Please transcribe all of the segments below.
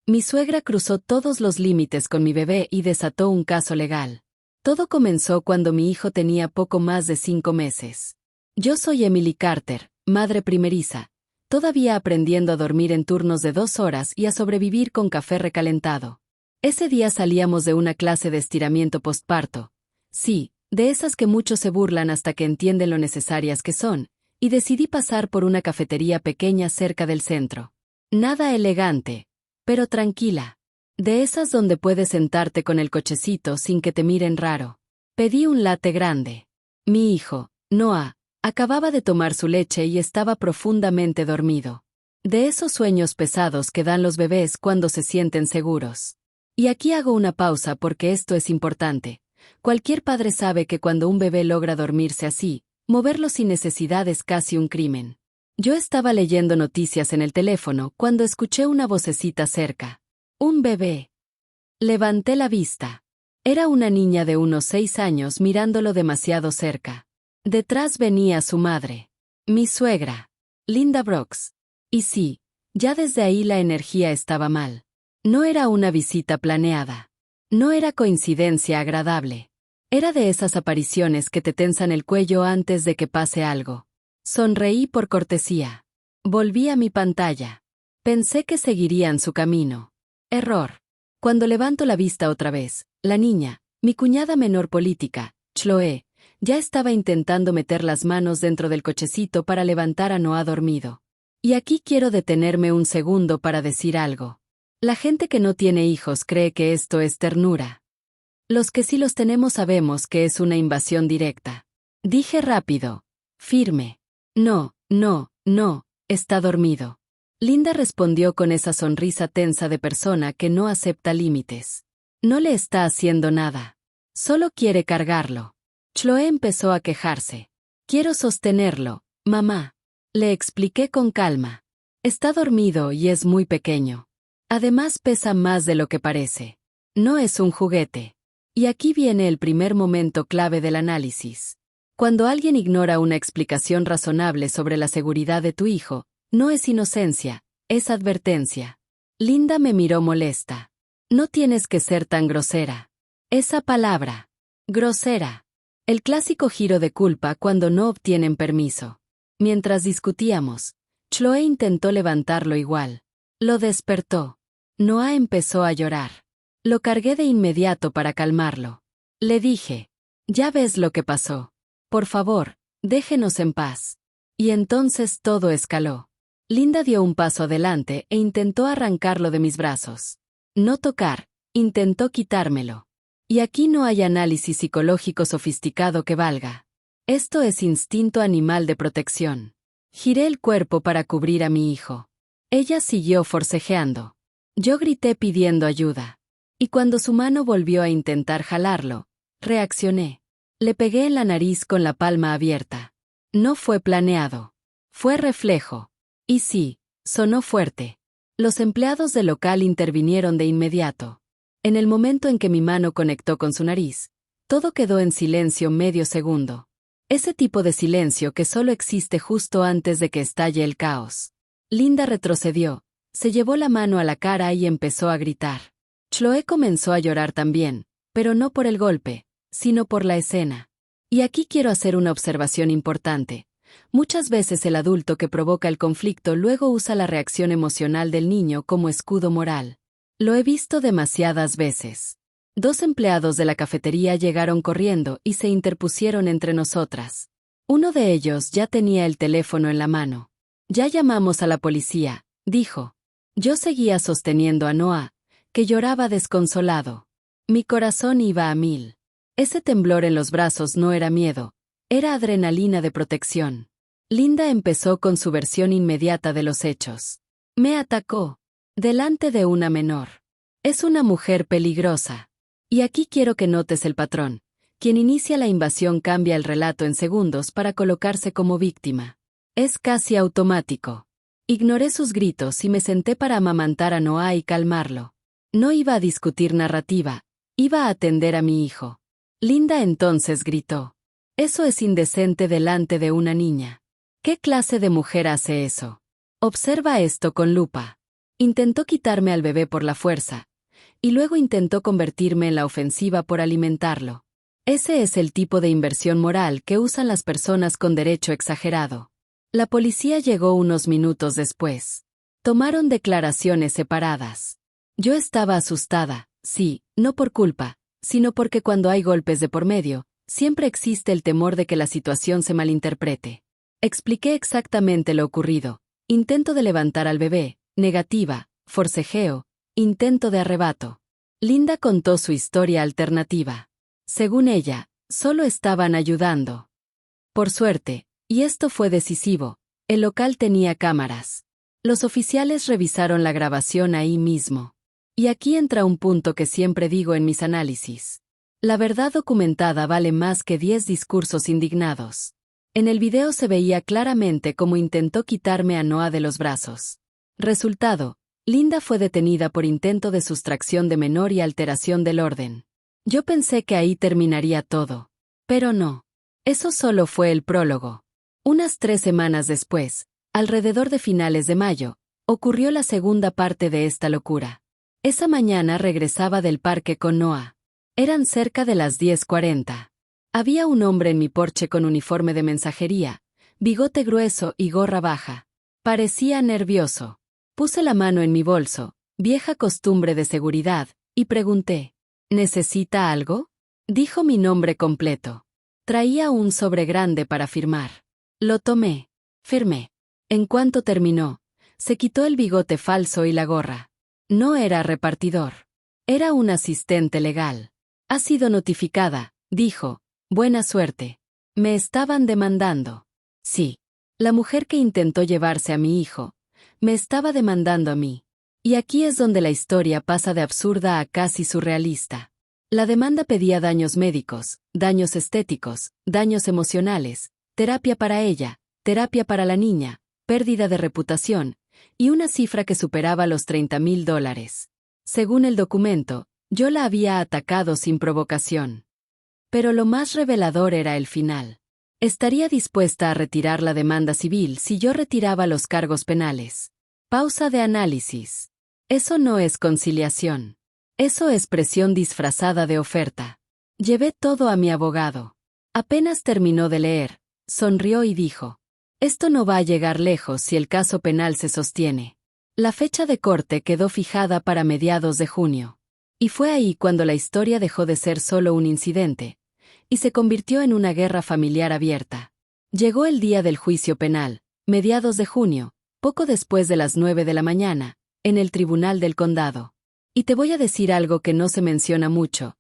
Mi suegra cruzó todos los límites con mi bebé y desató un caso legal. Todo comenzó cuando mi hijo tenía poco más de 5 meses. Yo soy Emily Carter, madre primeriza, todavía aprendiendo a dormir en turnos de 2 horas y a sobrevivir con café recalentado. Ese día salíamos de una clase de estiramiento postparto. Sí, de esas que muchos se burlan hasta que entienden lo necesarias que son, y decidí pasar por una cafetería pequeña cerca del centro. Nada elegante, pero tranquila. De esas donde puedes sentarte con el cochecito sin que te miren raro. Pedí un latte grande. Mi hijo, Noah, acababa de tomar su leche y estaba profundamente dormido. De esos sueños pesados que dan los bebés cuando se sienten seguros. Y aquí hago una pausa porque esto es importante. Cualquier padre sabe que cuando un bebé logra dormirse así, moverlo sin necesidad es casi un crimen. Yo estaba leyendo noticias en el teléfono cuando escuché una vocecita cerca. Un bebé. Levanté la vista. Era una niña de unos 6 años mirándolo demasiado cerca. Detrás venía su madre. Mi suegra. Linda Brooks. Y sí, ya desde ahí la energía estaba mal. No era una visita planeada. No era coincidencia agradable. Era de esas apariciones que te tensan el cuello antes de que pase algo. Sonreí por cortesía. Volví a mi pantalla. Pensé que seguirían su camino. Error. Cuando levanto la vista otra vez, la niña, mi cuñada menor política, Chloe, ya estaba intentando meter las manos dentro del cochecito para levantar a Noah dormido. Y aquí quiero detenerme un segundo para decir algo. La gente que no tiene hijos cree que esto es ternura. Los que sí los tenemos sabemos que es una invasión directa. Dije rápido. Firme. No, no, no, está dormido. Linda respondió con esa sonrisa tensa de persona que no acepta límites. No le está haciendo nada. Solo quiere cargarlo. Chloe empezó a quejarse. Quiero sostenerlo, mamá. Le expliqué con calma. Está dormido y es muy pequeño. Además pesa más de lo que parece. No es un juguete. Y aquí viene el primer momento clave del análisis. Cuando alguien ignora una explicación razonable sobre la seguridad de tu hijo, no es inocencia, es advertencia. Linda me miró molesta. No tienes que ser tan grosera. Esa palabra. Grosera. El clásico giro de culpa cuando no obtienen permiso. Mientras discutíamos, Chloe intentó levantarlo igual. Lo despertó. Noah empezó a llorar. Lo cargué de inmediato para calmarlo. Le dije, ya ves lo que pasó. Por favor, déjenos en paz. Y entonces todo escaló. Linda dio un paso adelante e intentó arrancarlo de mis brazos. No tocar, intentó quitármelo. Y aquí no hay análisis psicológico sofisticado que valga. Esto es instinto animal de protección. Giré el cuerpo para cubrir a mi hijo. Ella siguió forcejeando. Yo grité pidiendo ayuda. Y cuando su mano volvió a intentar jalarlo, reaccioné. Le pegué en la nariz con la palma abierta. No fue planeado. Fue reflejo. Y sí, sonó fuerte. Los empleados del local intervinieron de inmediato. En el momento en que mi mano conectó con su nariz, todo quedó en silencio medio segundo. Ese tipo de silencio que solo existe justo antes de que estalle el caos. Linda retrocedió, se llevó la mano a la cara y empezó a gritar. Chloe comenzó a llorar también, pero no por el golpe, sino por la escena. Y aquí quiero hacer una observación importante. Muchas veces el adulto que provoca el conflicto luego usa la reacción emocional del niño como escudo moral. Lo he visto demasiadas veces. 2 empleados de la cafetería llegaron corriendo y se interpusieron entre nosotras. Uno de ellos ya tenía el teléfono en la mano. Ya llamamos a la policía, dijo. Yo seguía sosteniendo a Noah, que lloraba desconsolado. Mi corazón iba a 1000. Ese temblor en los brazos no era miedo, era adrenalina de protección. Linda empezó con su versión inmediata de los hechos. Me atacó. Delante de una menor. Es una mujer peligrosa. Y aquí quiero que notes el patrón. Quien inicia la invasión cambia el relato en segundos para colocarse como víctima. Es casi automático. Ignoré sus gritos y me senté para amamantar a Noah y calmarlo. No iba a discutir narrativa, iba a atender a mi hijo. Linda entonces gritó. Eso es indecente delante de una niña. ¿Qué clase de mujer hace eso? Observa esto con lupa. Intentó quitarme al bebé por la fuerza, y luego intentó convertirme en la ofensiva por alimentarlo. Ese es el tipo de inversión moral que usan las personas con derecho exagerado. La policía llegó unos minutos después. Tomaron declaraciones separadas. Yo estaba asustada, sí, no por culpa, sino porque cuando hay golpes de por medio, siempre existe el temor de que la situación se malinterprete. Expliqué exactamente lo ocurrido. Intento de levantar al bebé, negativa, forcejeo, intento de arrebato. Linda contó su historia alternativa. Según ella, solo estaban ayudando. Por suerte, y esto fue decisivo, el local tenía cámaras. Los oficiales revisaron la grabación ahí mismo. Y aquí entra un punto que siempre digo en mis análisis. La verdad documentada vale más que 10 discursos indignados. En el video se veía claramente cómo intentó quitarme a Noah de los brazos. Resultado, Linda fue detenida por intento de sustracción de menor y alteración del orden. Yo pensé que ahí terminaría todo. Pero no. Eso solo fue el prólogo. Unas 3 semanas después, alrededor de finales de mayo, ocurrió la segunda parte de esta locura. Esa mañana regresaba del parque con Noah. Eran cerca de las 10:40. Había un hombre en mi porche con uniforme de mensajería, bigote grueso y gorra baja. Parecía nervioso. Puse la mano en mi bolso, vieja costumbre de seguridad, y pregunté, ¿necesita algo? Dijo mi nombre completo. Traía un sobre grande para firmar. Lo tomé. Firmé. En cuanto terminó, se quitó el bigote falso y la gorra. No era repartidor. Era un asistente legal. Ha sido notificada, dijo. Buena suerte. Me estaban demandando. Sí. La mujer que intentó llevarse a mi hijo, me estaba demandando a mí. Y aquí es donde la historia pasa de absurda a casi surrealista. La demanda pedía daños médicos, daños estéticos, daños emocionales, terapia para ella, terapia para la niña, pérdida de reputación, y una cifra que superaba los $30,000. Según el documento, yo la había atacado sin provocación. Pero lo más revelador era el final. Estaría dispuesta a retirar la demanda civil si yo retiraba los cargos penales. Pausa de análisis. Eso no es conciliación. Eso es presión disfrazada de oferta. Llevé todo a mi abogado. Apenas terminó de leer, sonrió y dijo, esto no va a llegar lejos si el caso penal se sostiene. La fecha de corte quedó fijada para mediados de junio. Y fue ahí cuando la historia dejó de ser solo un incidente, y se convirtió en una guerra familiar abierta. Llegó el día del juicio penal, mediados de junio, poco después de las 9 de la mañana, en el tribunal del condado. Y te voy a decir algo que no se menciona mucho.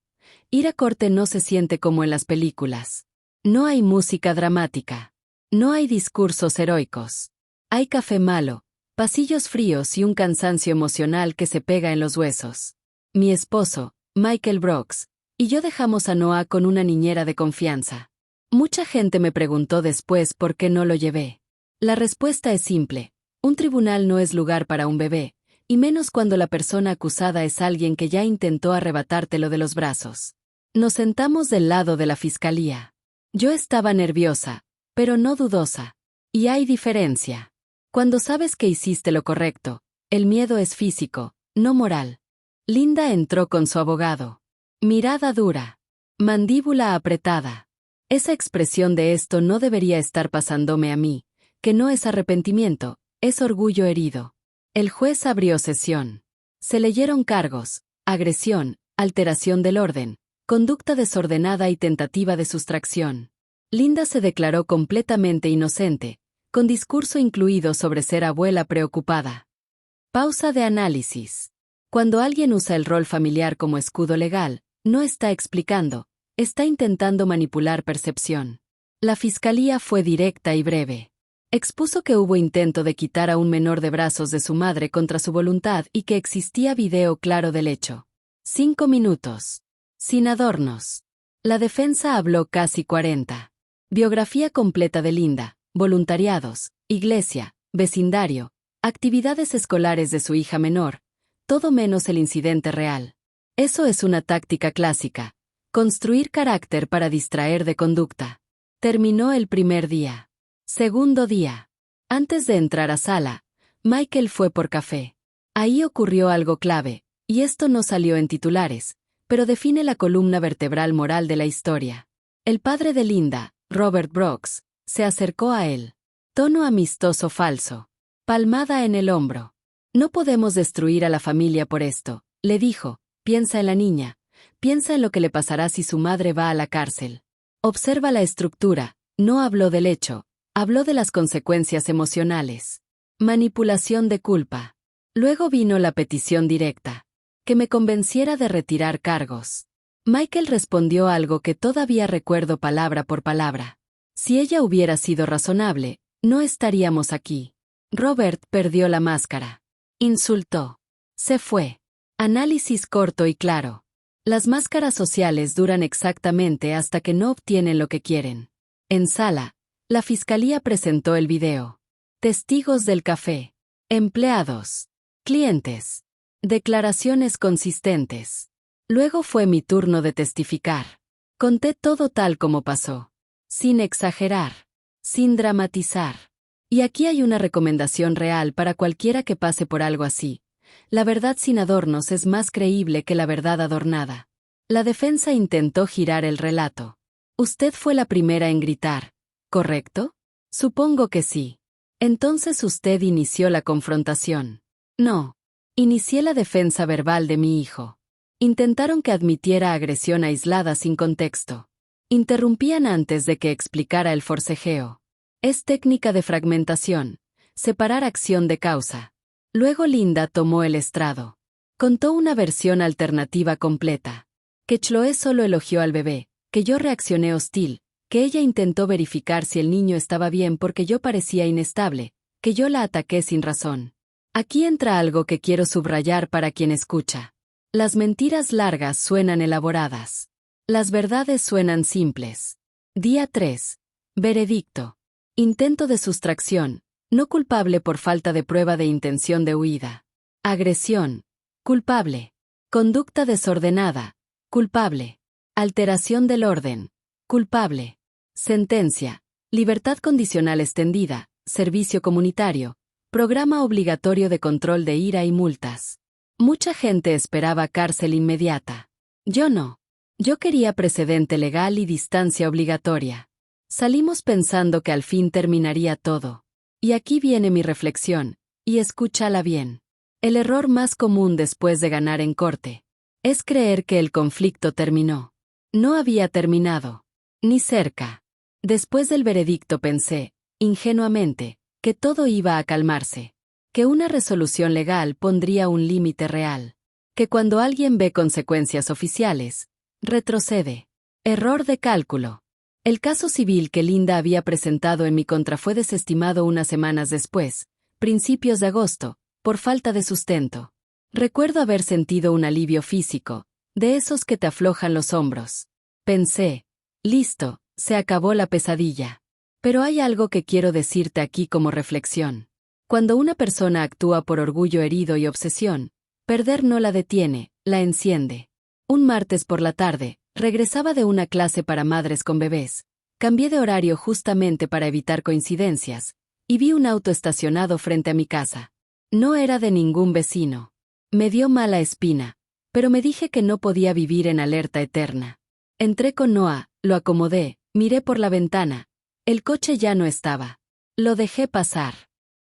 Ir a corte no se siente como en las películas. No hay música dramática. No hay discursos heroicos. Hay café malo, pasillos fríos y un cansancio emocional que se pega en los huesos. Mi esposo, Michael Brooks, y yo dejamos a Noah con una niñera de confianza. Mucha gente me preguntó después por qué no lo llevé. La respuesta es simple. Un tribunal no es lugar para un bebé, y menos cuando la persona acusada es alguien que ya intentó arrebatártelo de los brazos. Nos sentamos del lado de la fiscalía. Yo estaba nerviosa, pero no dudosa. Y hay diferencia. Cuando sabes que hiciste lo correcto, el miedo es físico, no moral. Linda entró con su abogado. Mirada dura. Mandíbula apretada. Esa expresión de esto no debería estar pasándome a mí, que no es arrepentimiento, es orgullo herido. El juez abrió sesión. Se leyeron cargos, agresión, alteración del orden, conducta desordenada y tentativa de sustracción. Linda se declaró completamente inocente, con discurso incluido sobre ser abuela preocupada. Pausa de análisis. Cuando alguien usa el rol familiar como escudo legal, no está explicando, está intentando manipular percepción. La fiscalía fue directa y breve. Expuso que hubo intento de quitar a un menor de brazos de su madre contra su voluntad y que existía video claro del hecho. 5 minutos. Sin adornos. La defensa habló casi 40. Biografía completa de Linda, voluntariados, iglesia, vecindario, actividades escolares de su hija menor, todo menos el incidente real. Eso es una táctica clásica. Construir carácter para distraer de conducta. Terminó el primer día. Segundo día. Antes de entrar a sala, Michael fue por café. Ahí ocurrió algo clave, y esto no salió en titulares, pero define la columna vertebral moral de la historia. El padre de Linda, Robert Brooks, se acercó a él. Tono amistoso falso. Palmada en el hombro. No podemos destruir a la familia por esto, le dijo. Piensa en la niña. Piensa en lo que le pasará si su madre va a la cárcel. Observa la estructura. No habló del hecho. Habló de las consecuencias emocionales. Manipulación de culpa. Luego vino la petición directa. Que me convenciera de retirar cargos. Michael respondió algo que todavía recuerdo palabra por palabra. Si ella hubiera sido razonable, no estaríamos aquí. Robert perdió la máscara. Insultó. Se fue. Análisis corto y claro. Las máscaras sociales duran exactamente hasta que no obtienen lo que quieren. En sala, la fiscalía presentó el video. Testigos del café. Empleados. Clientes. Declaraciones consistentes. Luego fue mi turno de testificar. Conté todo tal como pasó. Sin exagerar. Sin dramatizar. Y aquí hay una recomendación real para cualquiera que pase por algo así. La verdad sin adornos es más creíble que la verdad adornada. La defensa intentó girar el relato. Usted fue la primera en gritar, ¿correcto? Supongo que sí. Entonces usted inició la confrontación. No. Inicié la defensa verbal de mi hijo. Intentaron que admitiera agresión aislada sin contexto. Interrumpían antes de que explicara el forcejeo. Es técnica de fragmentación. Separar acción de causa. Luego Linda tomó el estrado. Contó una versión alternativa completa. Que Chloe solo elogió al bebé, que yo reaccioné hostil, que ella intentó verificar si el niño estaba bien porque yo parecía inestable, que yo la ataqué sin razón. Aquí entra algo que quiero subrayar para quien escucha. Las mentiras largas suenan elaboradas. Las verdades suenan simples. Día 3. Veredicto. Intento de sustracción. No culpable por falta de prueba de intención de huida. Agresión. Culpable. Conducta desordenada. Culpable. Alteración del orden. Culpable. Sentencia. Libertad condicional extendida. Servicio comunitario. Programa obligatorio de control de ira y multas. Mucha gente esperaba cárcel inmediata. Yo no. Yo quería precedente legal y distancia obligatoria. Salimos pensando que al fin terminaría todo. Y aquí viene mi reflexión, y escúchala bien. El error más común después de ganar en corte es creer que el conflicto terminó. No había terminado. Ni cerca. Después del veredicto pensé, ingenuamente, que todo iba a calmarse. Que una resolución legal pondría un límite real. Que cuando alguien ve consecuencias oficiales, retrocede. Error de cálculo. El caso civil que Linda había presentado en mi contra fue desestimado unas semanas después, principios de agosto, por falta de sustento. Recuerdo haber sentido un alivio físico, de esos que te aflojan los hombros. Pensé, listo, se acabó la pesadilla. Pero hay algo que quiero decirte aquí como reflexión. Cuando una persona actúa por orgullo herido y obsesión, perder no la detiene, la enciende. Un martes por la tarde, regresaba de una clase para madres con bebés. Cambié de horario justamente para evitar coincidencias, y vi un auto estacionado frente a mi casa. No era de ningún vecino. Me dio mala espina, pero me dije que no podía vivir en alerta eterna. Entré con Noah, lo acomodé, miré por la ventana. El coche ya no estaba. Lo dejé pasar.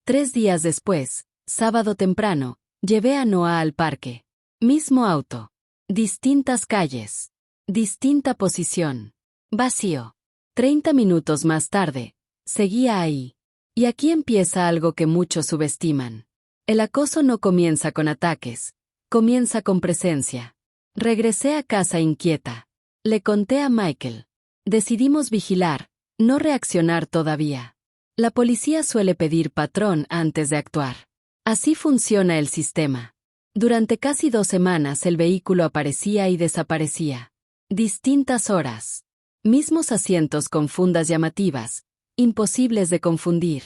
3 días después, sábado temprano, llevé a Noah al parque. Mismo auto. Distintas calles. Distinta posición. Vacío. 30 minutos más tarde, seguía ahí. Y aquí empieza algo que muchos subestiman. El acoso no comienza con ataques, comienza con presencia. Regresé a casa inquieta. Le conté a Michael. Decidimos vigilar, no reaccionar todavía. La policía suele pedir patrón antes de actuar. Así funciona el sistema. Durante casi 2 semanas el vehículo aparecía y desaparecía. Distintas horas. Mismos asientos con fundas llamativas, imposibles de confundir.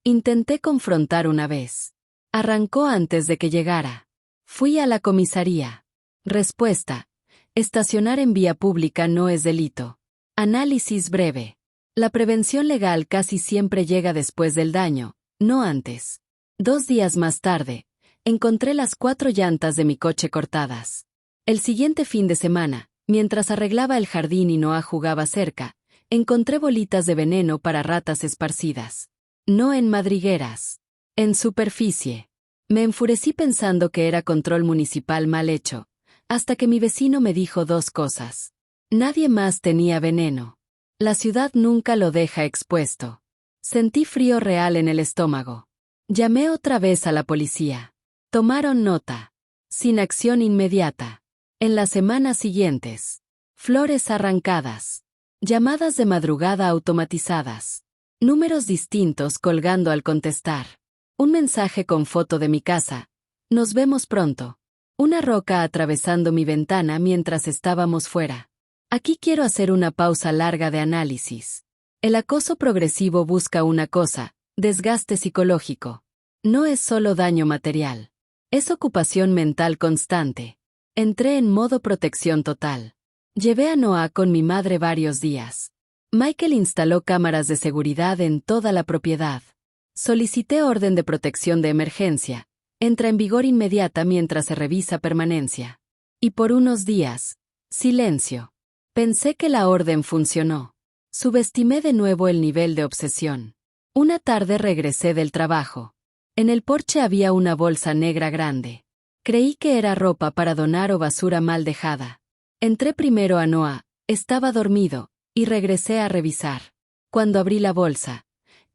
Intenté confrontar una vez. Arrancó antes de que llegara. Fui a la comisaría. Respuesta. Estacionar en vía pública no es delito. Análisis breve. La prevención legal casi siempre llega después del daño, no antes. 2 días más tarde, Encontré las 4 llantas de mi coche cortadas. El siguiente fin de semana, mientras arreglaba el jardín y Noah jugaba cerca, encontré bolitas de veneno para ratas esparcidas. No en madrigueras. En superficie. Me enfurecí pensando que era control municipal mal hecho, hasta que mi vecino me dijo 2 cosas. Nadie más tenía veneno. La ciudad nunca lo deja expuesto. Sentí frío real en el estómago. Llamé otra vez a la policía. Tomaron nota. Sin acción inmediata. En las semanas siguientes. Flores arrancadas. Llamadas de madrugada automatizadas. Números distintos colgando al contestar. Un mensaje con foto de mi casa. Nos vemos pronto. Una roca atravesando mi ventana mientras estábamos fuera. Aquí quiero hacer una pausa larga de análisis. El acoso progresivo busca una cosa: desgaste psicológico. No es solo daño material. Es ocupación mental constante. Entré en modo protección total. Llevé a Noah con mi madre varios días. Michael instaló cámaras de seguridad en toda la propiedad. Solicité orden de protección de emergencia. Entra en vigor inmediata mientras se revisa permanencia. Y por unos días, silencio. Pensé que la orden funcionó. Subestimé de nuevo el nivel de obsesión. Una tarde regresé del trabajo. En el porche había una bolsa negra grande. Creí que era ropa para donar o basura mal dejada. Entré primero a Noah, estaba dormido, y regresé a revisar. Cuando abrí la bolsa,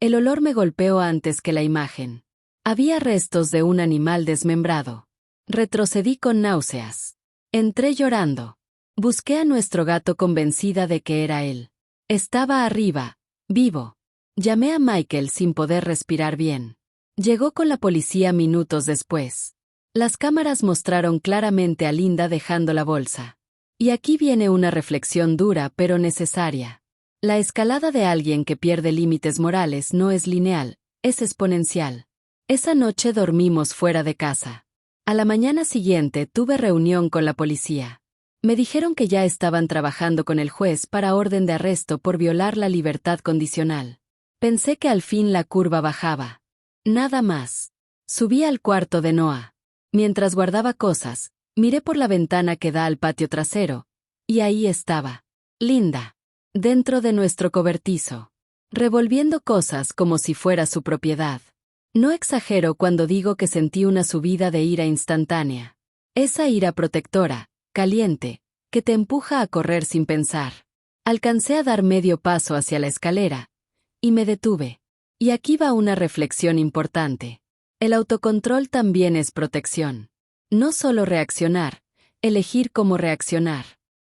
el olor me golpeó antes que la imagen. Había restos de un animal desmembrado. Retrocedí con náuseas. Entré llorando. Busqué a nuestro gato convencida de que era él. Estaba arriba, vivo. Llamé a Michael sin poder respirar bien. Llegó con la policía minutos después. Las cámaras mostraron claramente a Linda dejando la bolsa. Y aquí viene una reflexión dura pero necesaria. La escalada de alguien que pierde límites morales no es lineal, es exponencial. Esa noche dormimos fuera de casa. A la mañana siguiente tuve reunión con la policía. Me dijeron que ya estaban trabajando con el juez para orden de arresto por violar la libertad condicional. Pensé que al fin la curva bajaba. Nada más. Subí al cuarto de Noah. Mientras guardaba cosas, miré por la ventana que da al patio trasero, y ahí estaba. Linda. Dentro de nuestro cobertizo. Revolviendo cosas como si fuera su propiedad. No exagero cuando digo que sentí una subida de ira instantánea. Esa ira protectora, caliente, que te empuja a correr sin pensar. Alcancé a dar medio paso hacia la escalera, y me detuve. Y aquí va una reflexión importante. El autocontrol también es protección. No solo reaccionar, elegir cómo reaccionar.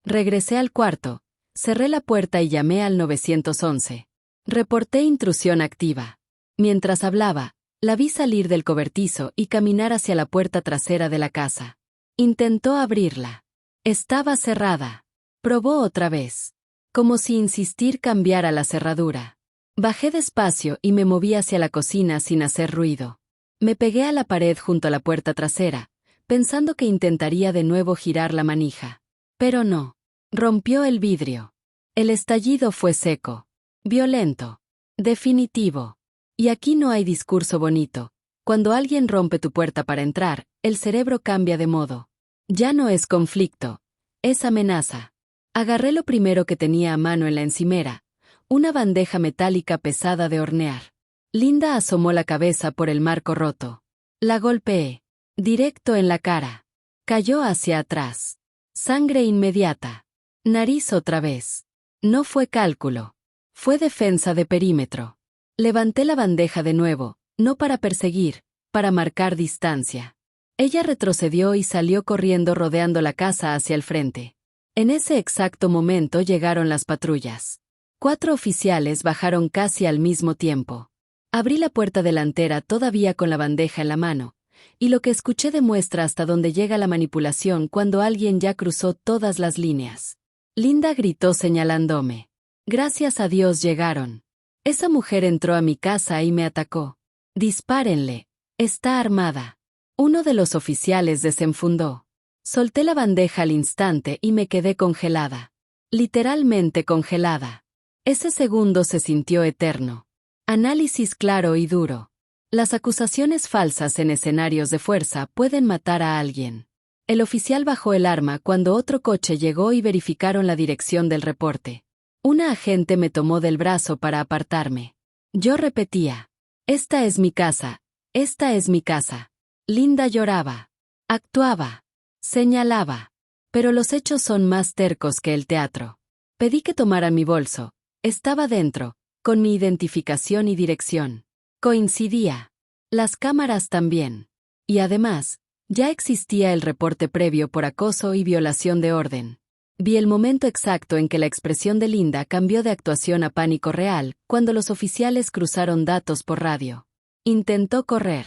Regresé al cuarto, cerré la puerta y llamé al 911. Reporté intrusión activa. Mientras hablaba, la vi salir del cobertizo y caminar hacia la puerta trasera de la casa. Intentó abrirla. Estaba cerrada. Probó otra vez. Como si insistir cambiara la cerradura. Bajé despacio y me moví hacia la cocina sin hacer ruido. Me pegué a la pared junto a la puerta trasera, pensando que intentaría de nuevo girar la manija. Pero no. Rompió el vidrio. El estallido fue seco. Violento. Definitivo. Y aquí no hay discurso bonito. Cuando alguien rompe tu puerta para entrar, el cerebro cambia de modo. Ya no es conflicto. Es amenaza. Agarré lo primero que tenía a mano en la encimera, una bandeja metálica pesada de hornear. Linda asomó la cabeza por el marco roto. La golpeé. Directo en la cara. Cayó hacia atrás. Sangre inmediata. Nariz otra vez. No fue cálculo. Fue defensa de perímetro. Levanté la bandeja de nuevo, no para perseguir, para marcar distancia. Ella retrocedió y salió corriendo rodeando la casa hacia el frente. En ese exacto momento llegaron las patrullas. 4 oficiales bajaron casi al mismo tiempo. Abrí la puerta delantera todavía con la bandeja en la mano, y lo que escuché demuestra hasta dónde llega la manipulación cuando alguien ya cruzó todas las líneas. Linda gritó señalándome. Gracias a Dios llegaron. Esa mujer entró a mi casa y me atacó. Dispárenle. Está armada. Uno de los oficiales desenfundó. Solté la bandeja al instante y me quedé congelada. Literalmente congelada. Ese segundo se sintió eterno. Análisis claro y duro. Las acusaciones falsas en escenarios de fuerza pueden matar a alguien. El oficial bajó el arma cuando otro coche llegó y verificaron la dirección del reporte. Una agente me tomó del brazo para apartarme. Yo repetía: esta es mi casa, esta es mi casa. Linda lloraba, actuaba, señalaba. Pero los hechos son más tercos que el teatro. Pedí que tomaran mi bolso. Estaba dentro, con mi identificación y dirección. Coincidía. Las cámaras también. Y además, ya existía el reporte previo por acoso y violación de orden. Vi el momento exacto en que la expresión de Linda cambió de actuación a pánico real, cuando los oficiales cruzaron datos por radio. Intentó correr.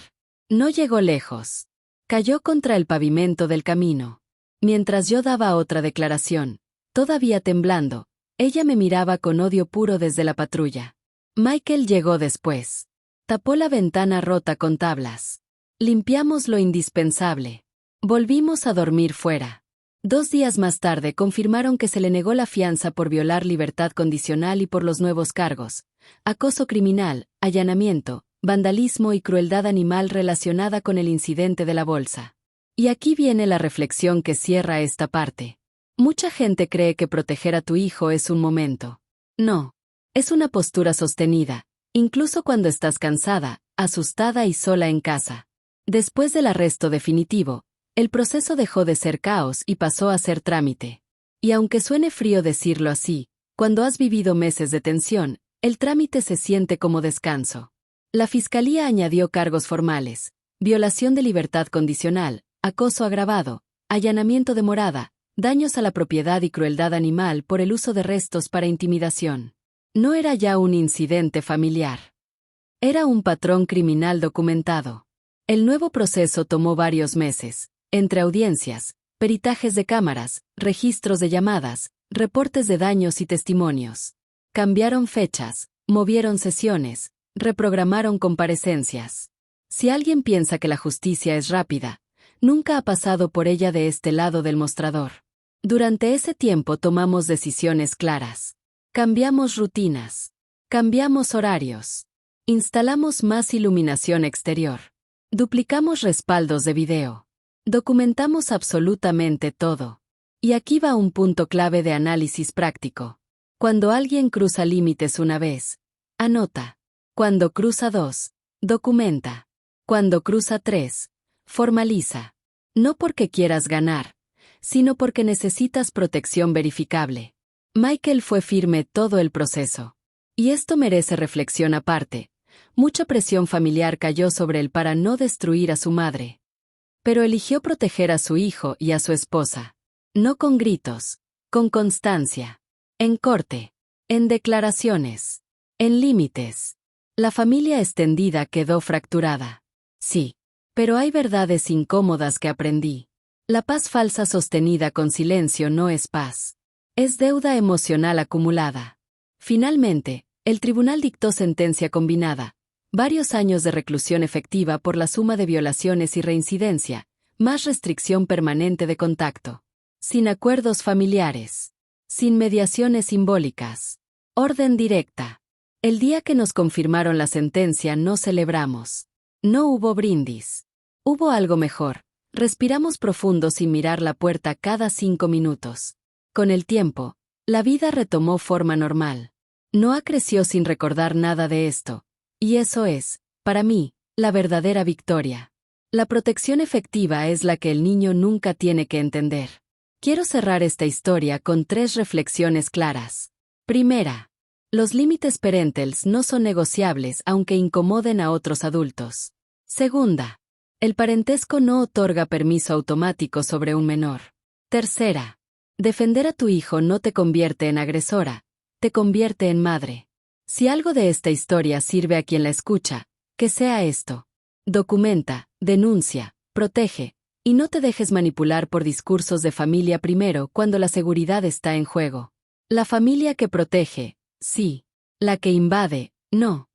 No llegó lejos. Cayó contra el pavimento del camino. Mientras yo daba otra declaración, todavía temblando, ella me miraba con odio puro desde la patrulla. Michael llegó después. Tapó la ventana rota con tablas. Limpiamos lo indispensable. Volvimos a dormir fuera. 2 días más tarde confirmaron que se le negó la fianza por violar libertad condicional y por los nuevos cargos: acoso criminal, allanamiento, vandalismo y crueldad animal relacionada con el incidente de la bolsa. Y aquí viene la reflexión que cierra esta parte. Mucha gente cree que proteger a tu hijo es un momento. No. Es una postura sostenida, incluso cuando estás cansada, asustada y sola en casa. Después del arresto definitivo, el proceso dejó de ser caos y pasó a ser trámite. Y aunque suene frío decirlo así, cuando has vivido meses de tensión, el trámite se siente como descanso. La fiscalía añadió cargos formales: violación de libertad condicional, acoso agravado, allanamiento de morada, daños a la propiedad y crueldad animal por el uso de restos para intimidación. No era ya un incidente familiar. Era un patrón criminal documentado. El nuevo proceso tomó varios meses, entre audiencias, peritajes de cámaras, registros de llamadas, reportes de daños y testimonios. Cambiaron fechas, movieron sesiones, reprogramaron comparecencias. Si alguien piensa que la justicia es rápida, nunca ha pasado por ella de este lado del mostrador. Durante ese tiempo tomamos decisiones claras. Cambiamos rutinas. Cambiamos horarios. Instalamos más iluminación exterior. Duplicamos respaldos de video. Documentamos absolutamente todo. Y aquí va un punto clave de análisis práctico. Cuando alguien cruza límites una vez, anota. Cuando cruza 2, documenta. Cuando cruza 3, formaliza. No porque quieras ganar, sino porque necesitas protección verificable. Michael fue firme todo el proceso. Y esto merece reflexión aparte. Mucha presión familiar cayó sobre él para no destruir a su madre. Pero eligió proteger a su hijo y a su esposa. No con gritos, con constancia. En corte. En declaraciones. En límites. La familia extendida quedó fracturada. Sí. Pero hay verdades incómodas que aprendí. La paz falsa sostenida con silencio no es paz. Es deuda emocional acumulada. Finalmente, el tribunal dictó sentencia combinada: varios años de reclusión efectiva por la suma de violaciones y reincidencia, más restricción permanente de contacto. Sin acuerdos familiares. Sin mediaciones simbólicas. Orden directa. El día que nos confirmaron la sentencia no celebramos. No hubo brindis. Hubo algo mejor. Respiramos profundo sin mirar la puerta cada 5 minutos. Con el tiempo, la vida retomó forma normal. Noah creció sin recordar nada de esto. Y eso es, para mí, la verdadera victoria. La protección efectiva es la que el niño nunca tiene que entender. Quiero cerrar esta historia con 3 reflexiones claras. Primera. Los límites parentales no son negociables aunque incomoden a otros adultos. Segunda. El parentesco no otorga permiso automático sobre un menor. Tercera. Defender a tu hijo no te convierte en agresora, te convierte en madre. Si algo de esta historia sirve a quien la escucha, que sea esto. Documenta, denuncia, protege, y no te dejes manipular por discursos de familia primero cuando la seguridad está en juego. La familia que protege, sí. La que invade, no.